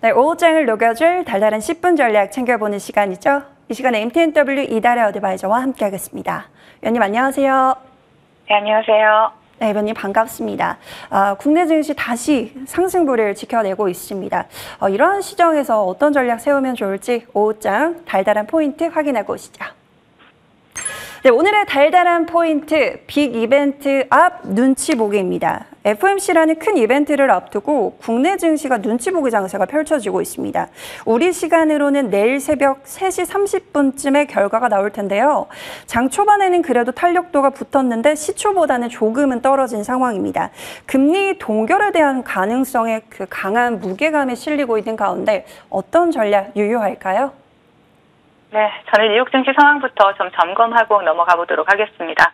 네, 오후장을 녹여줄 달달한 10분 전략 챙겨보는 시간이죠. 이 시간에 MTNW 이달의 어드바이저와 함께하겠습니다. 위원님 안녕하세요. 네, 안녕하세요. 네, 위원님 반갑습니다. 국내 증시 다시 상승부를 지켜내고 있습니다. 이러한 시정에서 어떤 전략 세우면 좋을지 오후장 달달한 포인트 확인하고 오시죠. 네, 오늘의 달달한 포인트, 빅 이벤트 앞 눈치 보기입니다. FOMC라는 큰 이벤트를 앞두고 국내 증시가 눈치 보기 장세가 펼쳐지고 있습니다. 우리 시간으로는 내일 새벽 3시 30분쯤에 결과가 나올 텐데요. 장 초반에는 그래도 탄력도가 붙었는데 시초보다는 조금은 떨어진 상황입니다. 금리 동결에 대한 가능성에 그 강한 무게감에 실리고 있는 가운데 어떤 전략 유효할까요? 네, 저는 뉴욕 증시 상황부터 좀 점검하고 넘어가 보도록 하겠습니다.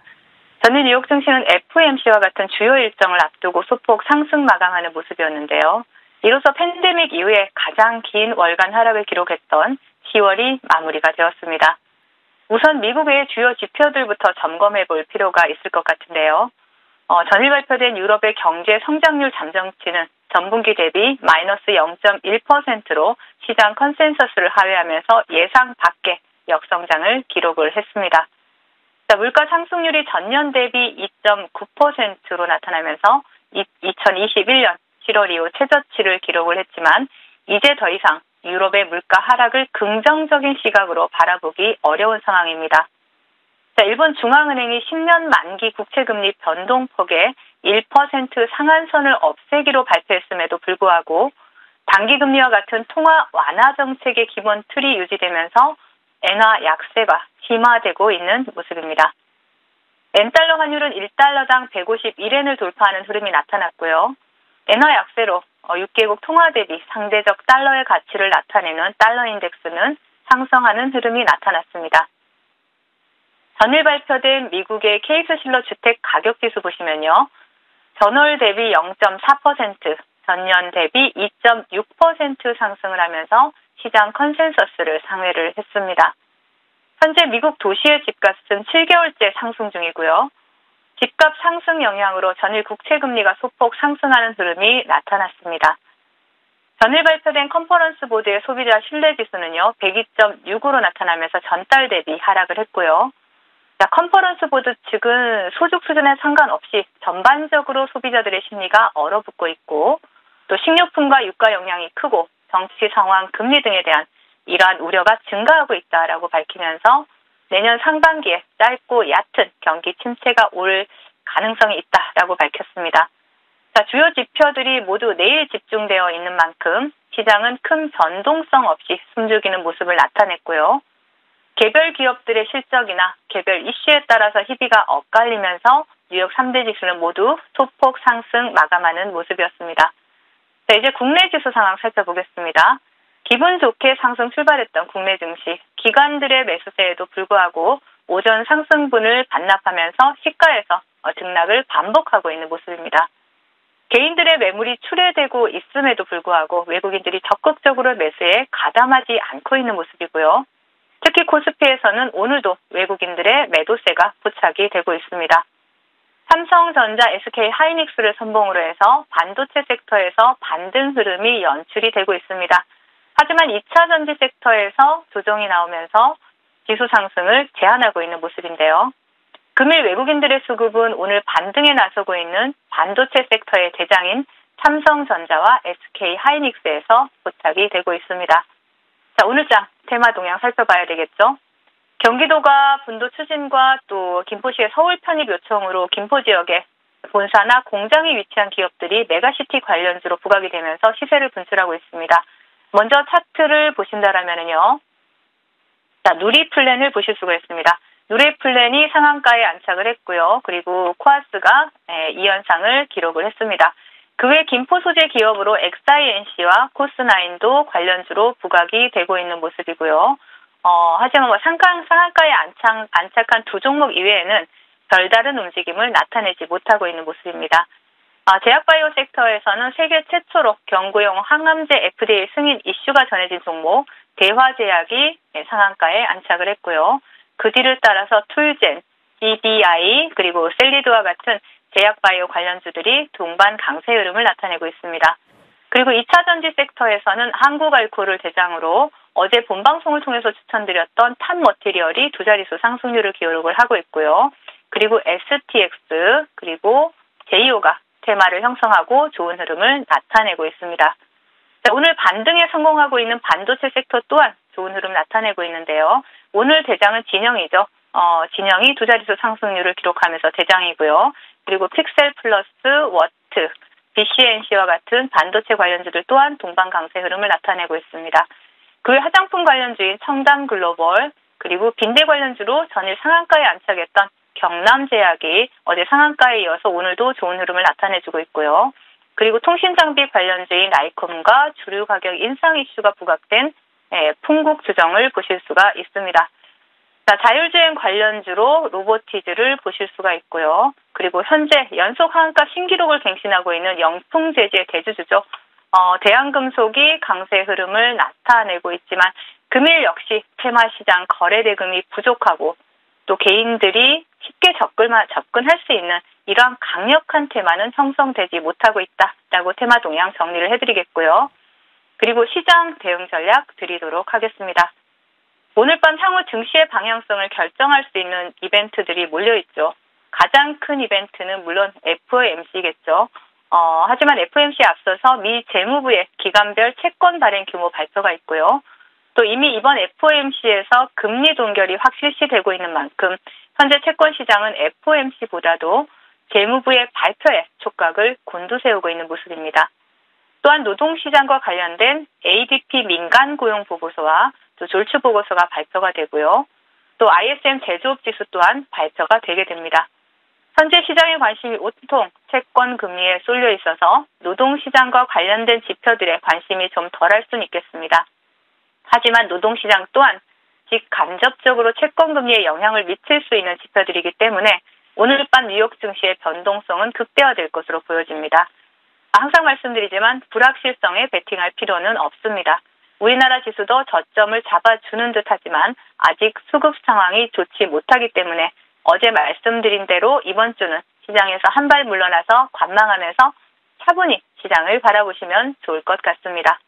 저는 뉴욕 증시는 FOMC와 같은 주요 일정을 앞두고 소폭 상승 마감하는 모습이었는데요. 이로써 팬데믹 이후에 가장 긴 월간 하락을 기록했던 10월이 마무리가 되었습니다. 우선 미국의 주요 지표들부터 점검해 볼 필요가 있을 것 같은데요. 전일 발표된 유럽의 경제 성장률 잠정치는 전분기 대비 마이너스 0.1%로 시장 컨센서스를 하회하면서 예상 밖의 역성장을 기록을 했습니다. 자, 물가 상승률이 전년 대비 2.9%로 나타나면서 2021년 7월 이후 최저치를 기록을 했지만 이제 더 이상 유럽의 물가 하락을 긍정적인 시각으로 바라보기 어려운 상황입니다. 자, 일본 중앙은행이 10년 만기 국채금리 변동폭의 1% 상한선을 없애기로 발표했음에도 불구하고 단기금리와 같은 통화 완화 정책의 기본 틀이 유지되면서 엔화 약세가 심화되고 있는 모습입니다. 엔달러 환율은 1달러당 151엔을 돌파하는 흐름이 나타났고요. 엔화 약세로 6개국 통화 대비 상대적 달러의 가치를 나타내는 달러 인덱스는 상승하는 흐름이 나타났습니다. 전일 발표된 미국의 케이스 실러 주택 가격 지수 보시면요. 전월 대비 0.4%, 전년 대비 2.6% 상승을 하면서 시장 컨센서스를 상회를 했습니다. 현재 미국 도시의 집값은 7개월째 상승 중이고요. 집값 상승 영향으로 전일 국채금리가 소폭 상승하는 흐름이 나타났습니다. 전일 발표된 컨퍼런스 보드의 소비자 신뢰지수는요. 102.6으로 나타나면서 전달 대비 하락을 했고요. 자, 컨퍼런스 보드 측은 소득 수준에 상관없이 전반적으로 소비자들의 심리가 얼어붙고 있고 또 식료품과 유가 영향이 크고 정치 상황, 금리 등에 대한 이러한 우려가 증가하고 있다라고 밝히면서 내년 상반기에 짧고 얕은 경기 침체가 올 가능성이 있다라고 밝혔습니다. 자, 주요 지표들이 모두 내일 집중되어 있는 만큼 시장은 큰 변동성 없이 숨죽이는 모습을 나타냈고요. 개별 기업들의 실적이나 개별 이슈에 따라서 희비가 엇갈리면서 뉴욕 3대 지수는 모두 소폭 상승 마감하는 모습이었습니다. 자, 이제 국내 지수 상황 살펴보겠습니다. 기분 좋게 상승 출발했던 국내 증시, 기관들의 매수세에도 불구하고 오전 상승분을 반납하면서 시가에서 등락을 반복하고 있는 모습입니다. 개인들의 매물이 출회되고 있음에도 불구하고 외국인들이 적극적으로 매수에 가담하지 않고 있는 모습이고요. 특히 코스피에서는 오늘도 외국인들의 매도세가 포착이 되고 있습니다. 삼성전자, SK하이닉스를 선봉으로 해서 반도체 섹터에서 반등 흐름이 연출이 되고 있습니다. 하지만 2차 전지 섹터에서 조정이 나오면서 지수 상승을 제한하고 있는 모습인데요. 금일 외국인들의 수급은 오늘 반등에 나서고 있는 반도체 섹터의 대장인 삼성전자와 SK하이닉스에서 포착이 되고 있습니다. 자, 오늘장 테마 동향 살펴봐야 되겠죠. 경기도가 분도 추진과 또 김포시의 서울 편입 요청으로 김포 지역에 본사나 공장이 위치한 기업들이 메가시티 관련주로 부각이 되면서 시세를 분출하고 있습니다. 먼저 차트를 보신다라면요. 자, 누리플랜을 보실 수가 있습니다. 누리플랜이 상한가에 안착을 했고요. 그리고 코아스가 이 현상을 기록을 했습니다. 그 외 김포 소재 기업으로 XINC와 코스나인도 관련주로 부각이 되고 있는 모습이고요. 하지만 상한가에 안착한 두 종목 이외에는 별다른 움직임을 나타내지 못하고 있는 모습입니다. 제약바이오 섹터에서는 세계 최초로 경구용 항암제 FDA 승인 이슈가 전해진 종목 대화제약이 상한가에 안착을 했고요. 그 뒤를 따라서 툴젠, DDI 그리고 셀리드와 같은 제약바이오 관련주들이 동반 강세 흐름을 나타내고 있습니다. 그리고 2차 전지 섹터에서는 한국알코올을 대상으로 어제 본방송을 통해서 추천드렸던 탑 머티리얼이 두 자릿수 상승률을 기록을 하고 있고요. 그리고 STX 그리고 제이오가 테마를 형성하고 좋은 흐름을 나타내고 있습니다. 자, 오늘 반등에 성공하고 있는 반도체 섹터 또한 좋은 흐름 나타내고 있는데요. 오늘 대장은 진영이죠. 진영이 두 자릿수 상승률을 기록하면서 대장이고요. 그리고 픽셀 플러스, 워트, BCNC와 같은 반도체 관련주들 또한 동반 강세 흐름을 나타내고 있습니다. 그 화장품 관련주인 청담글로벌 그리고 빈대 관련주로 전일 상한가에 안착했던 경남제약이 어제 상한가에 이어서 오늘도 좋은 흐름을 나타내주고 있고요. 그리고 통신장비 관련주인 나이콤과 주류 가격 인상 이슈가 부각된 풍국주정을 보실 수가 있습니다. 자, 자율주행 관련주로 로보티즈를 보실 수가 있고요. 그리고 현재 연속 하한가 신기록을 갱신하고 있는 영풍재지의 대주주죠. 대한금속이 강세 흐름을 나타내고 있지만 금일 역시 테마시장 거래대금이 부족하고 또 개인들이 쉽게 접근할 수 있는 이러한 강력한 테마는 형성되지 못하고 있다라고 테마 동향 정리를 해드리겠고요. 그리고 시장 대응 전략 드리도록 하겠습니다. 오늘 밤 향후 증시의 방향성을 결정할 수 있는 이벤트들이 몰려있죠. 가장 큰 이벤트는 물론 FOMC겠죠. 하지만 FOMC에 앞서서 미 재무부의 기간별 채권 발행 규모 발표가 있고요. 또 이미 이번 FOMC에서 금리 동결이 확실시되고 있는 만큼 현재 채권 시장은 FOMC보다도 재무부의 발표에 촉각을 곤두세우고 있는 모습입니다. 또한 노동시장과 관련된 ADP 민간 고용 보고서와 또 졸출 보고서가 발표가 되고요. 또 ISM 제조업 지수 또한 발표가 되게 됩니다. 현재 시장의 관심이 온통 채권 금리에 쏠려 있어서 노동시장과 관련된 지표들의 관심이 좀 덜할 수는 있겠습니다. 하지만 노동시장 또한 직간접적으로 채권 금리에 영향을 미칠 수 있는 지표들이기 때문에 오늘 밤 뉴욕 증시의 변동성은 극대화될 것으로 보여집니다. 항상 말씀드리지만 불확실성에 베팅할 필요는 없습니다. 우리나라 지수도 저점을 잡아주는 듯하지만 아직 수급 상황이 좋지 못하기 때문에 어제 말씀드린 대로 이번 주는 시장에서 한 발 물러나서 관망하면서 차분히 시장을 바라보시면 좋을 것 같습니다.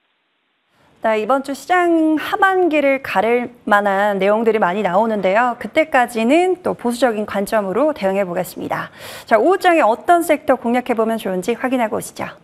네, 이번 주 시장 하반기를 가를 만한 내용들이 많이 나오는데요. 그때까지는 또 보수적인 관점으로 대응해 보겠습니다. 자, 오후장에 어떤 섹터 공략해 보면 좋은지 확인하고 오시죠.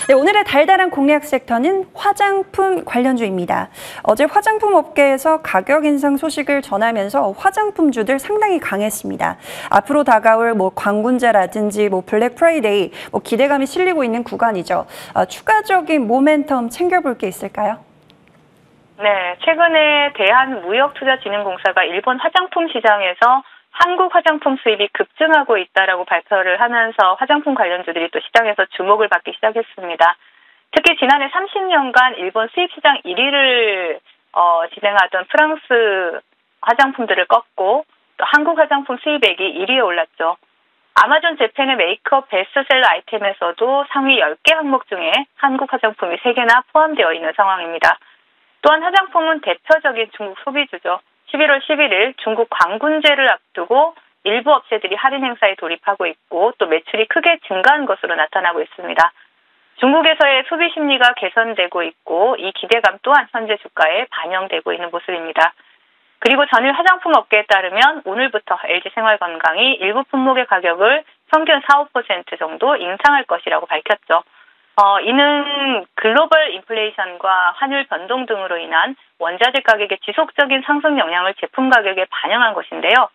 네, 오늘의 달달한 공략 섹터는 화장품 관련주입니다. 어제 화장품 업계에서 가격 인상 소식을 전하면서 화장품주들 상당히 강했습니다. 앞으로 다가올 광군제라든지 블랙 프라이데이 기대감이 실리고 있는 구간이죠. 추가적인 모멘텀 챙겨볼 게 있을까요? 네, 최근에 대한무역투자진흥공사가 일본 화장품 시장에서 한국 화장품 수입이 급증하고 있다라고 발표를 하면서 화장품 관련주들이 또 시장에서 주목을 받기 시작했습니다. 특히 지난해 30년간 일본 수입 시장 1위를 진행하던 프랑스 화장품들을 꺾고 또 한국 화장품 수입액이 1위에 올랐죠. 아마존 재팬의 메이크업 베스트셀러 아이템에서도 상위 10개 항목 중에 한국 화장품이 3개나 포함되어 있는 상황입니다. 또한 화장품은 대표적인 중국 소비주죠. 11월 11일 중국 광군제를 앞두고 일부 업체들이 할인 행사에 돌입하고 있고 또 매출이 크게 증가한 것으로 나타나고 있습니다. 중국에서의 소비 심리가 개선되고 있고 이 기대감 또한 현재 주가에 반영되고 있는 모습입니다. 그리고 전일 화장품 업계에 따르면 오늘부터 LG생활건강이 일부 품목의 가격을 평균 4~5% 정도 인상할 것이라고 밝혔죠. 이는 글로벌 인플레이션과 환율 변동 등으로 인한 원자재 가격의 지속적인 상승 영향을 제품 가격에 반영한 것인데요.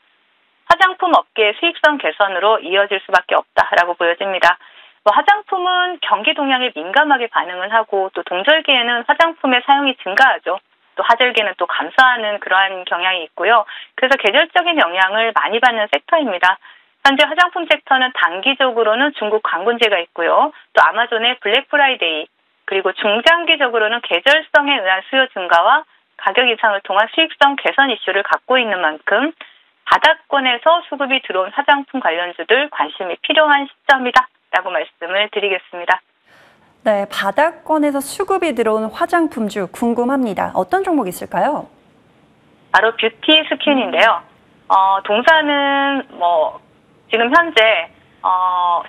화장품 업계의 수익성 개선으로 이어질 수밖에 없다라고 보여집니다. 화장품은 경기 동향에 민감하게 반응을 하고 또 동절기에는 화장품의 사용이 증가하죠. 또 하절기에는 또 감소하는 그러한 경향이 있고요. 그래서 계절적인 영향을 많이 받는 섹터입니다. 현재 화장품 섹터는 단기적으로는 중국 광군제가 있고요. 또 아마존의 블랙 프라이데이, 그리고 중장기적으로는 계절성에 의한 수요 증가와 가격 인상을 통한 수익성 개선 이슈를 갖고 있는 만큼 바닥권에서 수급이 들어온 화장품 관련주들 관심이 필요한 시점이다라고 말씀을 드리겠습니다. 네, 바닥권에서 수급이 들어온 화장품주 궁금합니다. 어떤 종목이 있을까요? 바로 뷰티 스킨인데요. 동사는 지금 현재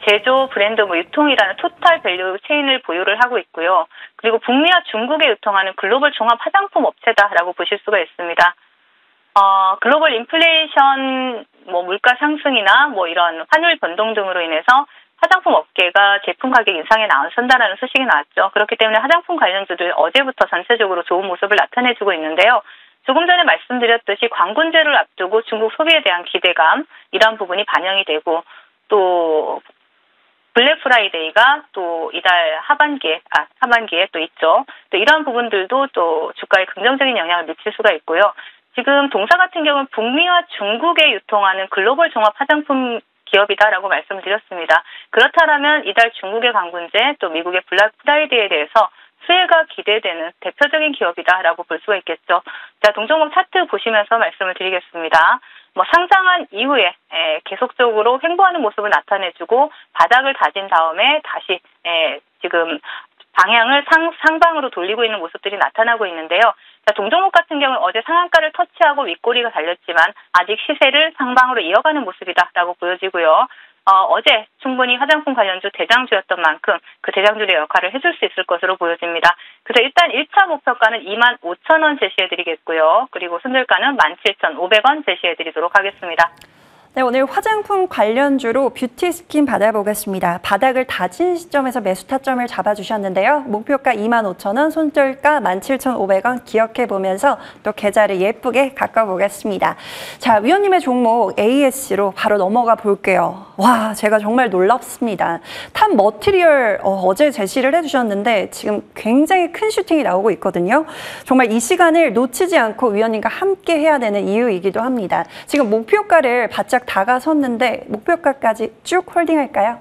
제조, 브랜드, 유통이라는 토탈 밸류 체인을 보유를 하고 있고요. 그리고 북미와 중국에 유통하는 글로벌 종합 화장품 업체다라고 보실 수가 있습니다. 글로벌 인플레이션, 물가 상승이나 이런 환율 변동 등으로 인해서 화장품 업계가 제품 가격 인상에 나선다라는 소식이 나왔죠. 그렇기 때문에 화장품 관련주들 어제부터 전체적으로 좋은 모습을 나타내주고 있는데요. 조금 전에 말씀드렸듯이 광군제를 앞두고 중국 소비에 대한 기대감, 이런 부분이 반영이 되고, 또 블랙 프라이데이가 또 이달 하반기에 또 있죠. 또 이러한 부분들도 또 주가에 긍정적인 영향을 미칠 수가 있고요. 지금 동사 같은 경우는 북미와 중국에 유통하는 글로벌 종합 화장품 기업이다라고 말씀드렸습니다. 그렇다면 이달 중국의 광군제, 또 미국의 블랙 프라이데이에 대해서 수혜가 기대되는 대표적인 기업이다라고 볼 수가 있겠죠. 자, 동종목 차트 보시면서 말씀을 드리겠습니다. 상장한 이후에 계속적으로 횡보하는 모습을 나타내주고 바닥을 다진 다음에 다시 지금 방향을 상방으로 돌리고 있는 모습들이 나타나고 있는데요. 자, 동종목 같은 경우는 어제 상한가를 터치하고 윗꼬리가 달렸지만 아직 시세를 상방으로 이어가는 모습이다라고 보여지고요. 어제 충분히 화장품 관련주 대장주였던 만큼 그 대장주의 역할을 해줄 수 있을 것으로 보여집니다. 그래서 일단 1차 목표가는 25,000원 제시해드리겠고요. 그리고 손절가는 17,500원 제시해드리도록 하겠습니다. 네, 오늘 화장품 관련주로 뷰티 스킨 받아보겠습니다. 바닥을 다진 시점에서 매수 타점을 잡아주셨는데요. 목표가 25,000원, 손절가 17,500원 기억해보면서 또 계좌를 예쁘게 가꿔보겠습니다. 자, 위원님의 종목 AS로 바로 넘어가 볼게요. 와, 제가 정말 놀랍습니다. 탑 머티리얼 어제 제시를 해주셨는데 지금 굉장히 큰 슈팅이 나오고 있거든요. 정말 이 시간을 놓치지 않고 위원님과 함께 해야 되는 이유이기도 합니다. 지금 목표가를 바짝 다가섰는데 목표가까지 쭉 홀딩할까요?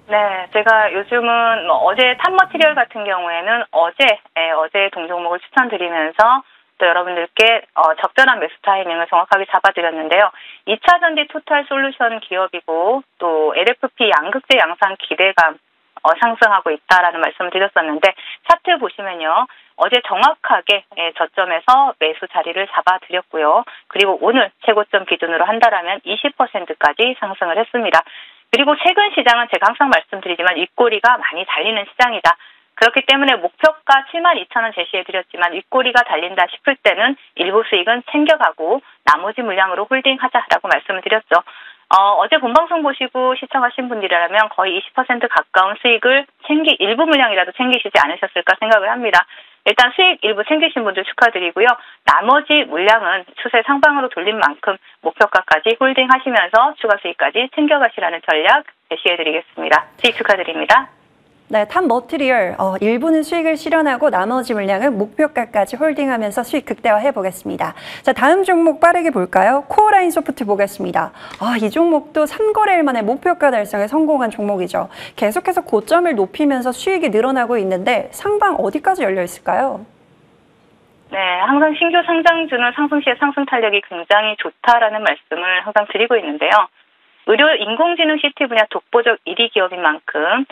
네, 제가 요즘은 어제 탑 머티리얼 같은 경우에는 어제 동종목을 추천드리면서 또 여러분들께 적절한 매수 타이밍을 정확하게 잡아드렸는데요. 2차 전지 토탈 솔루션 기업이고 또 LFP 양극재 양산 기대감 상승하고 있다라는 말씀을 드렸었는데 차트 보시면요. 어제 정확하게 저점에서 매수 자리를 잡아드렸고요. 그리고 오늘 최고점 기준으로 한다라면 20%까지 상승을 했습니다. 그리고 최근 시장은 제가 항상 말씀드리지만 윗꼬리가 많이 달리는 시장이다. 그렇기 때문에 목표가 72,000원 제시해드렸지만 윗꼬리가 달린다 싶을 때는 일부 수익은 챙겨가고 나머지 물량으로 홀딩하자라고 말씀을 드렸죠. 어제 본방송 보시고 시청하신 분들이라면 거의 20% 가까운 수익을 일부 물량이라도 챙기시지 않으셨을까 생각을 합니다. 일단 수익 일부 챙기신 분들 축하드리고요. 나머지 물량은 추세 상방으로 돌린 만큼 목표가까지 홀딩하시면서 추가 수익까지 챙겨가시라는 전략 제시해드리겠습니다. 수익 축하드립니다. 네, 탑 머티리얼 일부는 수익을 실현하고 나머지 물량은 목표가까지 홀딩하면서 수익 극대화해 보겠습니다. 자, 다음 종목 빠르게 볼까요? 코어라인 소프트 보겠습니다. 이 종목도 3거래일 만에 목표가 달성에 성공한 종목이죠. 계속해서 고점을 높이면서 수익이 늘어나고 있는데 상방 어디까지 열려 있을까요? 네, 항상 신규 상장주는 상승 시에 상승 탄력이 굉장히 좋다라는 말씀을 항상 드리고 있는데요. 의료 인공지능 CT 분야 독보적 1위 기업인 만큼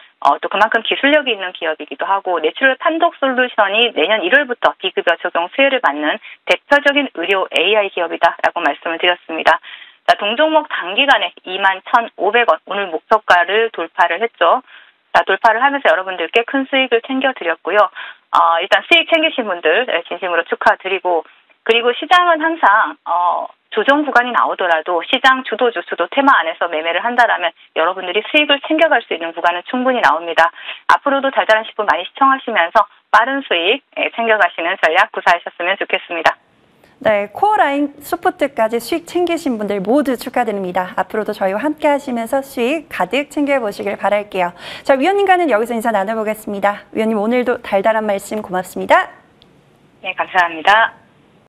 또 그만큼 기술력이 있는 기업이기도 하고 내추럴 판독 솔루션이 내년 1월부터 비급여 적용 수혜를 받는 대표적인 의료 AI 기업이다라고 말씀을 드렸습니다. 자, 동종목 단기간에 21,500원 오늘 목표가를 돌파를 했죠. 자, 돌파를 하면서 여러분들께 큰 수익을 챙겨드렸고요. 일단 수익 챙기신 분들 진심으로 축하드리고 그리고 시장은 항상 조정 구간이 나오더라도 시장 주도 테마 안에서 매매를 한다라면 여러분들이 수익을 챙겨갈 수 있는 구간은 충분히 나옵니다. 앞으로도 달달한 10분 많이 시청하시면서 빠른 수익 챙겨가시는 전략 구사하셨으면 좋겠습니다. 네, 코어라인 소프트까지 수익 챙기신 분들 모두 축하드립니다. 앞으로도 저희와 함께 하시면서 수익 가득 챙겨보시길 바랄게요. 자, 위원님과는 여기서 인사 나눠보겠습니다. 위원님 오늘도 달달한 말씀 고맙습니다. 네, 감사합니다.